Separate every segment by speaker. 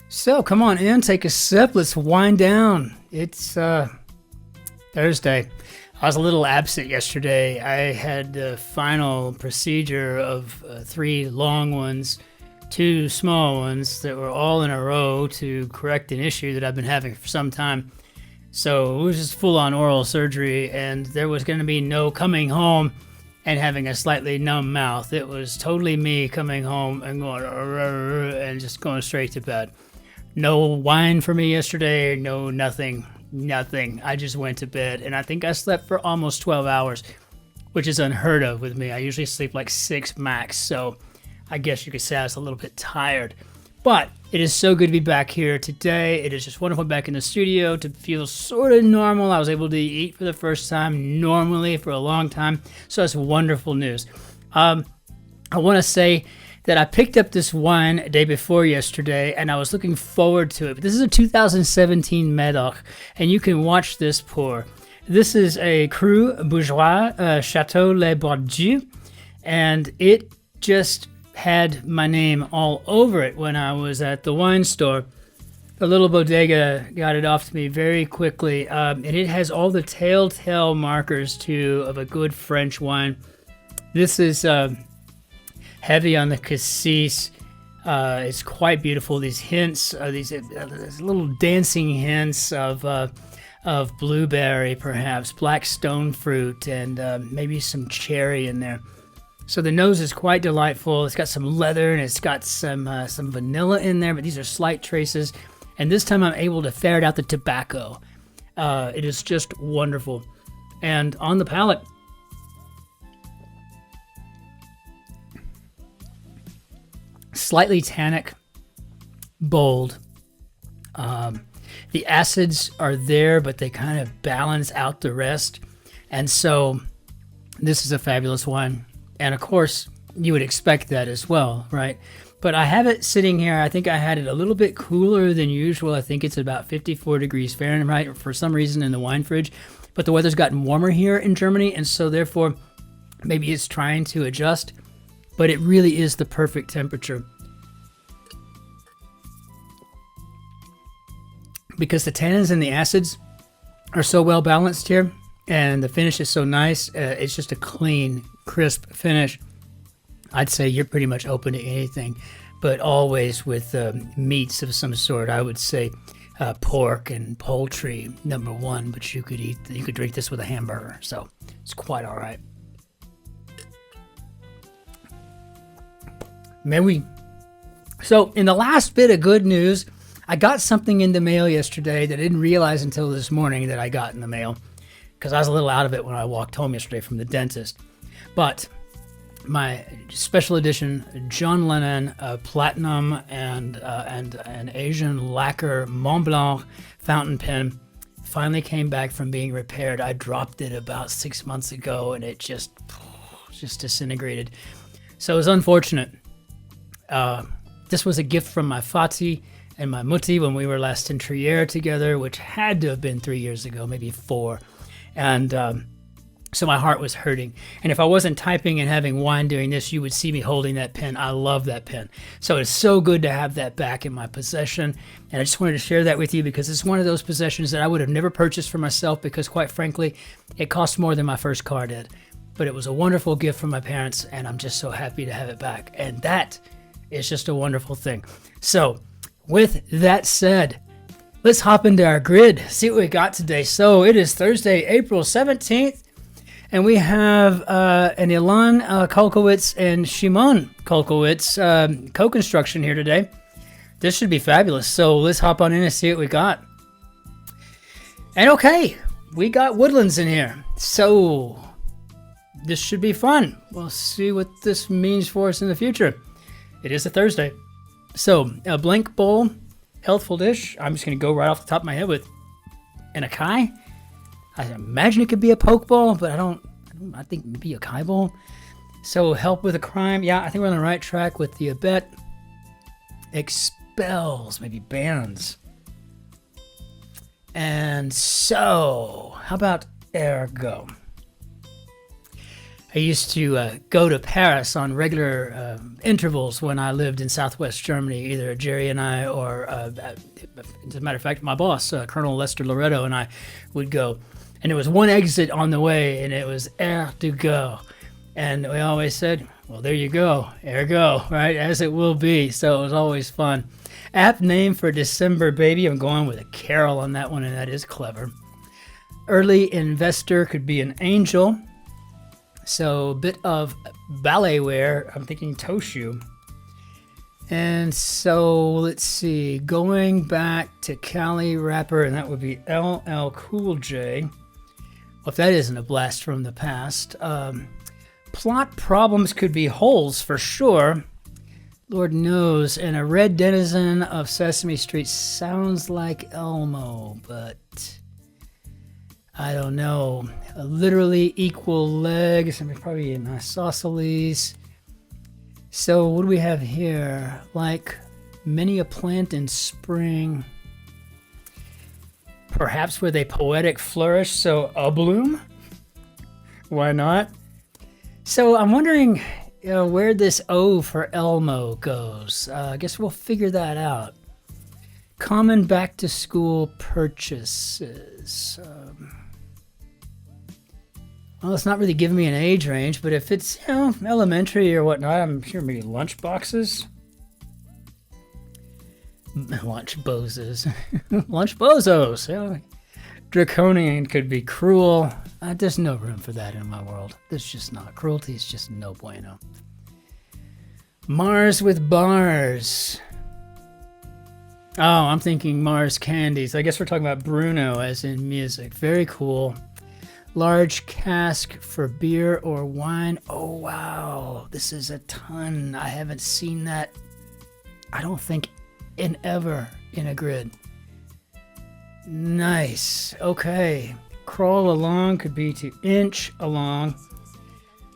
Speaker 1: So come on in, take a sip. Let's wind down. It's Thursday. I was a little absent yesterday. I had the final procedure of 3 long ones, 2 small ones that were all in a row to correct an issue that I've been having for some time. So it was just full-on oral surgery, and there was going to be no coming home and having a slightly numb mouth. It was totally me coming home and going and just going straight to bed. No wine for me yesterday, no nothing. I just went to bed, and I think I slept for almost 12 hours, which is unheard of with me. I usually sleep like 6 max, so I guess you could say I was a little bit tired. But it is so good to be back here today. It is just wonderful back in the studio to feel sort of normal. I was able to eat for the first time normally for a long time, so that's wonderful news. I want to say that I picked up this wine a day before yesterday, and I was looking forward to it. But this is a 2017 Médoc, and you can watch this pour. This is a Cru Bourgeois Chateau Les Bourgeois, and it just had my name all over it when I was at the wine store. The little bodega got it off to me very quickly, and it has all the telltale markers too of a good French wine. This is heavy on the cassis. It's quite beautiful. These hints, these little dancing hints of blueberry, perhaps black stone fruit, and maybe some cherry in there. So the nose is quite delightful. It's got some leather and it's got some vanilla in there, but these are slight traces. And this time I'm able to ferret out the tobacco. It is just wonderful. And on the palate, slightly tannic, bold. The acids are there, but they kind of balance out the rest. And so this is a fabulous wine. And of course, you would expect that as well, right? But I have it sitting here. I think I had it a little bit cooler than usual. I think it's about 54 degrees Fahrenheit for some reason in the wine fridge. But the weather's gotten warmer here in Germany, and so therefore, maybe it's trying to adjust. But it really is the perfect temperature. Because the tannins and the acids are so well balanced here, and the finish is so nice. It's just a clean, crisp finish. I'd say you're pretty much open to anything, but always with meats of some sort. I would say pork and poultry, number one, but you could drink this with a hamburger, so it's quite all right. Mais oui. So in the last bit of good news, I got something in the mail yesterday that I didn't realize until this morning that I got in the mail, because I was a little out of it when I walked home yesterday from the dentist. But my special edition John Lennon Platinum and an Asian lacquer Mont Blanc fountain pen finally came back from being repaired. I dropped it about 6 months ago, and it just disintegrated. So it was unfortunate. This was a gift from my Fati and my Mutti when we were last in Trier together, which had to have been 3 years ago, maybe 4. And so my heart was hurting. And if I wasn't typing and having wine during this, you would see me holding that pen. I love that pen. So it's so good to have that back in my possession. And I just wanted to share that with you because it's one of those possessions that I would have never purchased for myself because, quite frankly, it cost more than my first car did. But it was a wonderful gift from my parents, and I'm just so happy to have it back. And that is just a wonderful thing. So with that said, let's hop into our grid, see what we got today. So it is Thursday, April 17th, and we have an Ilan Kolkowitz and Shimon Kolkowitz co-construction here today. This should be fabulous. So let's hop on in and see what we got. And okay, we got woodlands in here. So this should be fun. We'll see what this means for us in the future. It is a Thursday. So a blank bowl, healthful dish. I'm just going to go right off the top of my head with an acai. I imagine it could be a poke bowl, but I think maybe a kai bowl. So help with a crime. Yeah, I think we're on the right track with the abet. Expels, maybe bans. And so, how about ergo? I used to go to Paris on regular intervals when I lived in Southwest Germany. Either Jerry and I, or as a matter of fact, my boss, Colonel Lester Loretto, and I would go. And there was one exit on the way, and it was Air to go. And we always said, well, there you go, ergo, right, as it will be. So it was always fun. App name for December baby, I'm going with a Carol on that one, and that is clever. Early investor could be an angel. So a bit of ballet wear, I'm thinking toe shoe. And so let's see, going back to Cali rapper, and that would be LL Cool J. Well, if that isn't a blast from the past. Plot problems could be holes for sure. Lord knows. And a red denizen of Sesame Street sounds like Elmo, but I don't know. Literally equal legs. I mean, probably an isosceles. So what do we have here? Like many a plant in spring. Perhaps with a poetic flourish. So a bloom? Why not? So I'm wondering where this O for Elmo goes. I guess we'll figure that out. Common back to school purchases. Well, it's not really giving me an age range, but if it's, elementary or whatnot, I'm sure maybe lunch boxes. Lunch bozos. Lunch bozos. Draconian could be cruel. There's no room for that in my world. There's just not. Cruelty is just no bueno. Mars with bars. Oh, I'm thinking Mars candies. I guess we're talking about Bruno as in music. Very cool. Large cask for beer or wine. Oh, wow. This is a ton. I haven't seen that, I don't think, in ever in a grid. Nice. Okay. Crawl along could be to inch along.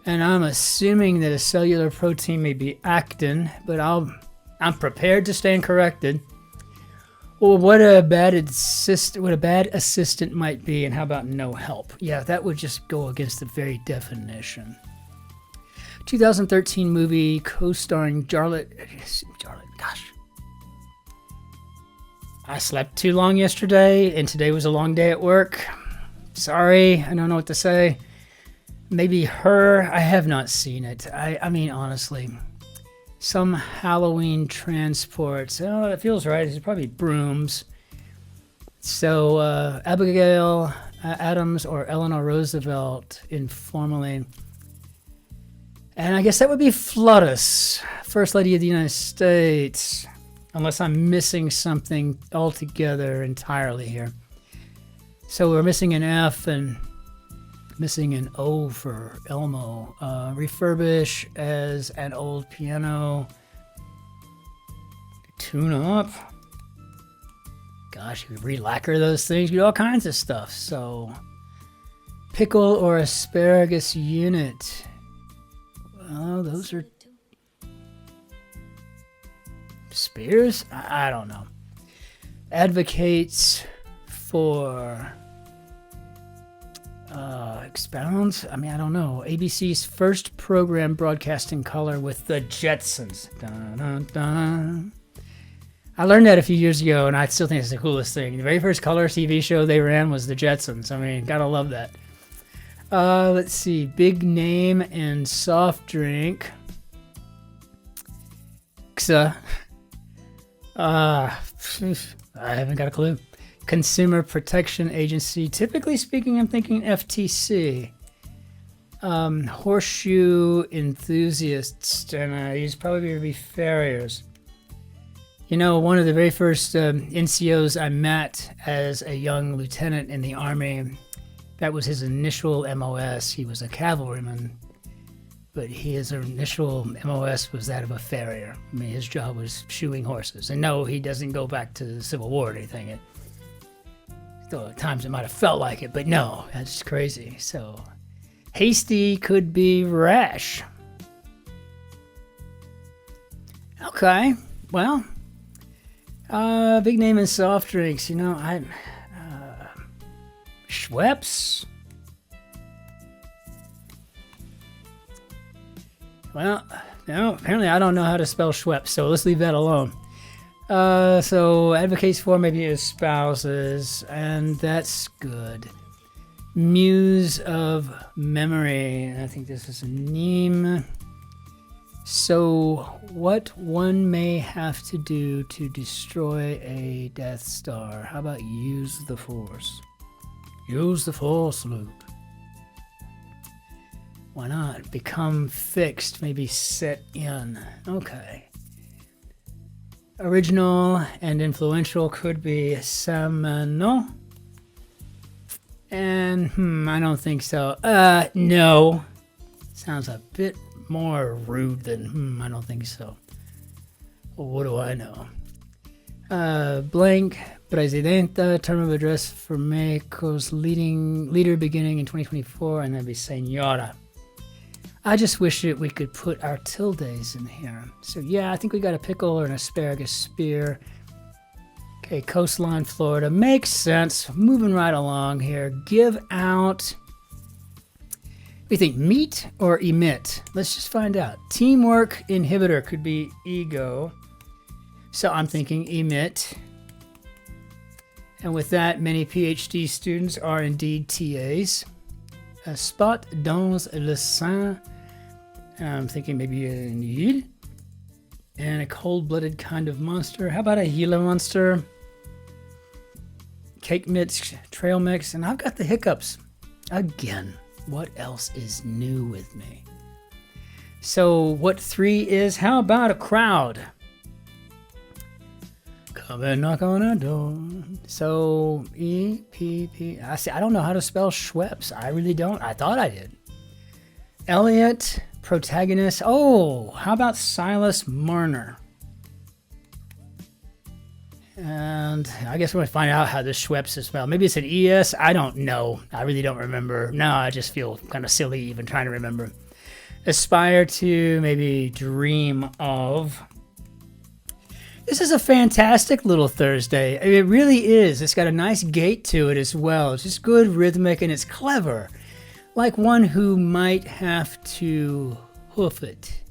Speaker 1: And I'm assuming that a cellular protein may be actin, but I'm prepared to stand corrected. Well, what a bad assistant might be, and how about no help? Yeah, that would just go against the very definition. 2013 movie co-starring Jarlath. Gosh. I slept too long yesterday, and today was a long day at work. Sorry, I don't know what to say. Maybe Her. I have not seen it. I mean, honestly. Some Halloween transports. Oh, that feels right. It's probably brooms. So, Abigail Adams or Eleanor Roosevelt, informally. And I guess that would be Fluttus, First Lady of the United States. Unless I'm missing something altogether entirely here. So we're missing an F and missing an O for Elmo. Refurbish as an old piano. Tune up. Gosh, you could re-lacquer those things. You do all kinds of stuff. So, pickle or asparagus unit. Well, those are spears? I don't know. Advocates for expounds? I mean, I don't know. ABC's first program broadcast in color with the Jetsons. Dun, dun, dun. I learned that a few years ago, and I still think it's the coolest thing. The very first color TV show they ran was the Jetsons. I mean, gotta love that. Let's see. Big name and soft drink. Xa. I haven't got a clue. Consumer Protection Agency. Typically speaking, I'm thinking FTC. Horseshoe enthusiasts, and these probably would be farriers. You know, one of the very first NCOs I met as a young lieutenant in the Army, that was his initial MOS. He was a cavalryman, but his initial MOS was that of a farrier. I mean, his job was shoeing horses. And no, he doesn't go back to the Civil War or anything. Though at times it might have felt like it, but no, that's crazy. So, hasty could be rash. Okay, well, big name in soft drinks. You know, Schweppes. Well, no, apparently I don't know how to spell Schweppes, so let's leave that alone. So advocates for maybe espouses, and that's good. Muse of memory. I think this is a name. So what one may have to do to destroy a Death Star. How about use the Force? Use the Force, Luke. Why not? Become fixed, maybe set in. Okay. Original and influential could be seminal. And I don't think so. No. Sounds a bit more rude than I don't think so. What do I know? Blank Presidenta, term of address for Mexico's leader beginning in 2024, and that'd be Senora. I just wish that we could put our tildes in here. So yeah, I think we got a pickle or an asparagus spear. Okay, coastline Florida. Makes sense. Moving right along here. Give out. We think meet or emit. Let's just find out. Teamwork inhibitor could be ego. So I'm thinking emit. And with that, many PhD students are indeed TAs. A spot dans le sein. I'm thinking maybe a need. And a cold-blooded kind of monster. How about a Gila monster? Cake mix, trail mix, and I've got the hiccups. Again, what else is new with me? So what 3 is? How about a crowd? Come and knock on a door. So E-P-P. I don't know how to spell Schweppes. I really don't. I thought I did. Elliot, protagonist. Oh, how about Silas Marner? And I guess we're going to find out how this Schweppes is spelled. Maybe it's an ES. I don't know. I really don't remember. No, I just feel kind of silly even trying to remember. Aspire to, maybe dream of. This is a fantastic little Thursday. It really is. It's got a nice gait to it as well. It's just good rhythmic and it's clever. Like one who might have to hoof it.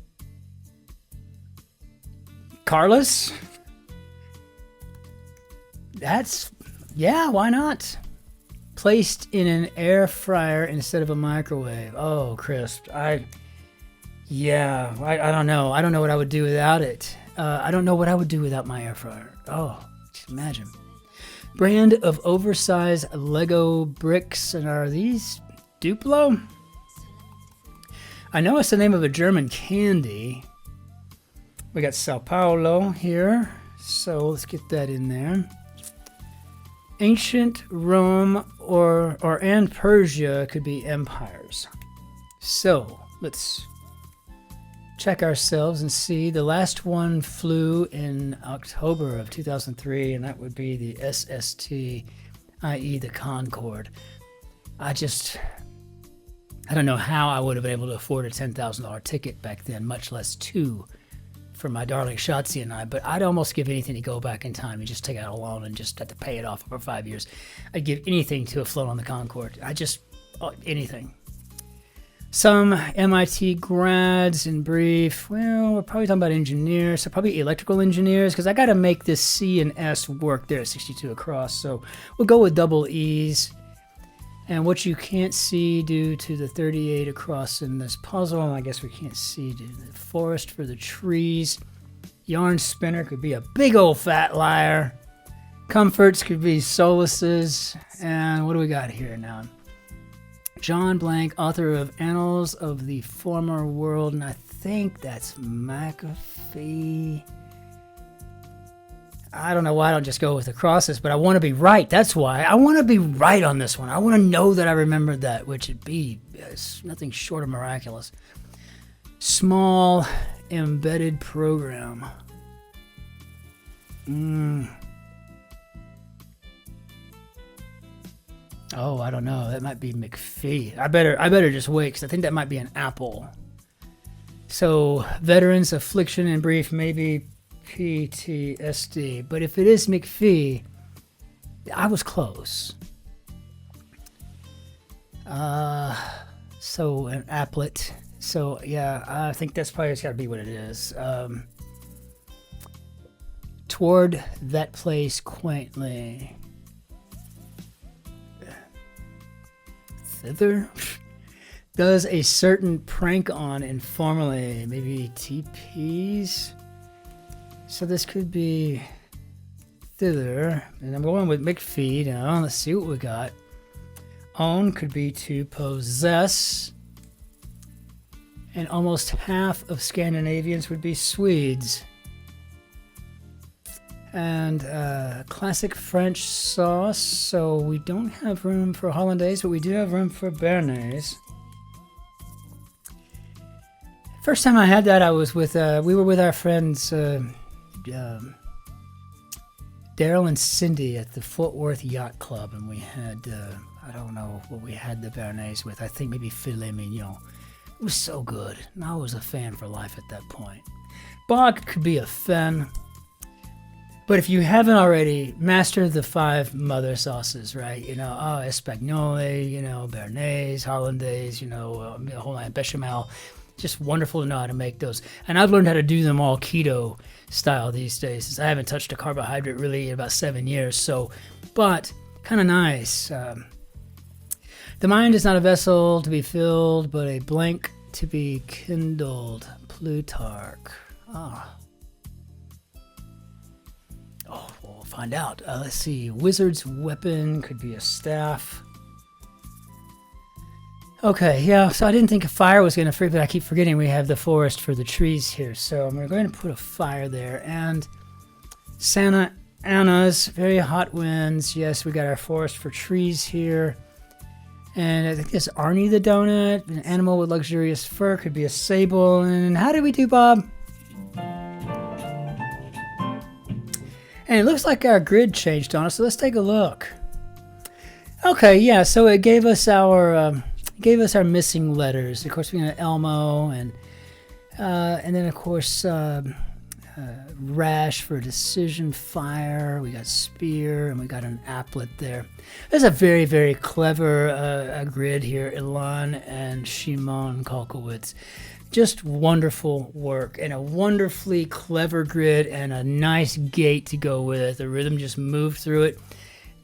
Speaker 1: Carlos? Yeah, why not? Placed in an air fryer instead of a microwave. Oh, crisp. I don't know. I don't know what I would do without it. I don't know what I would do without my air fryer. Oh, just imagine. Brand of oversized Lego bricks. And are these Duplo? I know it's the name of a German candy. We got Sao Paulo here. So let's get that in there. Ancient Rome and Persia could be empires. So let's check ourselves and see. The last one flew in October of 2003, and that would be the SST, i.e. the Concorde. I don't know how I would have been able to afford a $10,000 ticket back then, much less 2 for my darling Shotzi and I, but I'd almost give anything to go back in time and just take out a loan and just have to pay it off over 5 years. I'd give anything to have flown on the Concorde. Anything. Some MIT grads in brief. Well, we're probably talking about engineers, so probably electrical engineers, because I got to make this C and S work there at 62 across, so we'll go with double E's. And what you can't see due to the 38 across in this puzzle, I guess we can't see due to the forest for the trees. Yarn spinner could be a big old fat liar. Comforts could be solaces. And what do we got here now? John Blank, author of Annals of the Former World, and I think that's McAfee. I don't know why I don't just go with the crosses, but I want to be right. That's why. I want to be right on this one. I want to know that I remembered that, which would be nothing short of miraculous. Small embedded program. Oh, I don't know. That might be McPhee. I better just wait, because I think that might be an apple. So, veterans, affliction in brief, maybe PTSD. But if it is McPhee, I was close. So an applet, So yeah, I think that's probably got to be what it is. Toward that place quaintly. Thither? Does a certain prank on informally. Maybe TPs? So this could be thither. And I'm going with McFeed. Now, let's see what we got. Own could be to possess. And almost half of Scandinavians would be Swedes. And classic French sauce. So we don't have room for Hollandaise, but we do have room for Béarnaise. First time I had that, I was with, we were with our friends Daryl and Cindy at the Fort Worth Yacht Club, and we had, I don't know what we had the Béarnaise with. I think maybe filet mignon. It was so good. And I was a fan for life at that point. Bog could be a fen. But if you haven't already, master the 5 mother sauces, right? You know, Espagnole, you know, Béarnaise, Hollandaise, you know, Holland Bechamel. Just wonderful to know how to make those. And I've learned how to do them all keto style these days, since I haven't touched a carbohydrate really in about 7 years. So, but kind of nice. The mind is not a vessel to be filled, but a blank to be kindled. Plutarch. Oh, we'll find out. Let's see. Wizard's weapon could be a staff. Okay, yeah, so I didn't think a fire was going to free, but I keep forgetting we have the forest for the trees here. So I'm going to put a fire there. And Santa Ana's, very hot winds. Yes, we got our forest for trees here. And I think this Arnie the donut, an animal with luxurious fur, could be a sable. And how did we do, Bob? And it looks like our grid changed on us, so let's take a look. Okay, yeah, so it gave us our missing letters. Of course, we got Elmo, and then of course rash for decision, fire. We got spear, and we got an applet there. There's a very, very clever grid here. Ilan and Shimon Kolkowitz. Just wonderful work, and a wonderfully clever grid, and a nice gait to go with it. The rhythm just moved through it.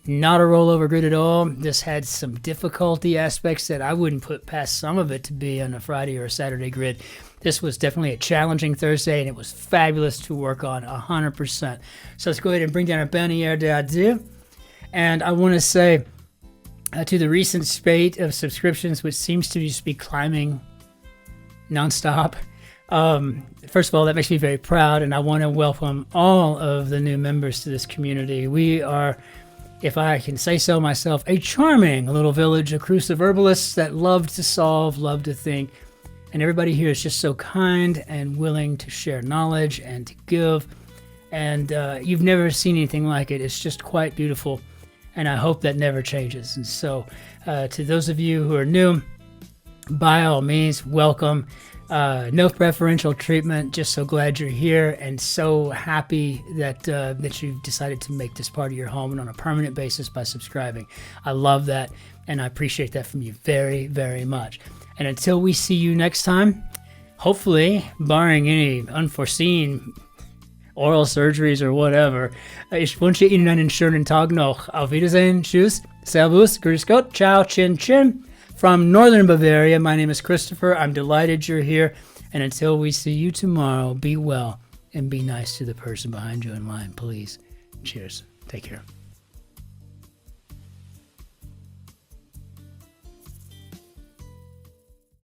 Speaker 1: Not a rollover grid at all. This had some difficulty aspects that I wouldn't put past some of it to be on a Friday or a Saturday grid. This was definitely a challenging Thursday, and it was fabulous to work on 100%. So let's go ahead and bring down our bannière d'adieu. And I want to say to the recent spate of subscriptions, which seems to just be climbing nonstop. First of all, that makes me very proud, and I want to welcome all of the new members to this community. We are, if I can say so myself, a charming little village of crucive herbalists that love to solve, love to think, and everybody here is just so kind and willing to share knowledge and to give, and you've never seen anything like it. It's just quite beautiful, and I hope that never changes. And so to those of you who are new, by all means, welcome. No preferential treatment. Just so glad you're here, and so happy that you've decided to make this part of your home and on a permanent basis by subscribing. I love that, and I appreciate that from you very, very much. And until we see you next time, hopefully, barring any unforeseen oral surgeries or whatever, ich wünsche Ihnen einen schönen Tag noch. Auf Wiedersehen. Tschüss. Servus. Grüß Gott. Ciao. Cin-Cin. From Northern Bavaria, my name is Christopher. I'm delighted you're here. And until we see you tomorrow, be well and be nice to the person behind you in line, please. Cheers. Take care.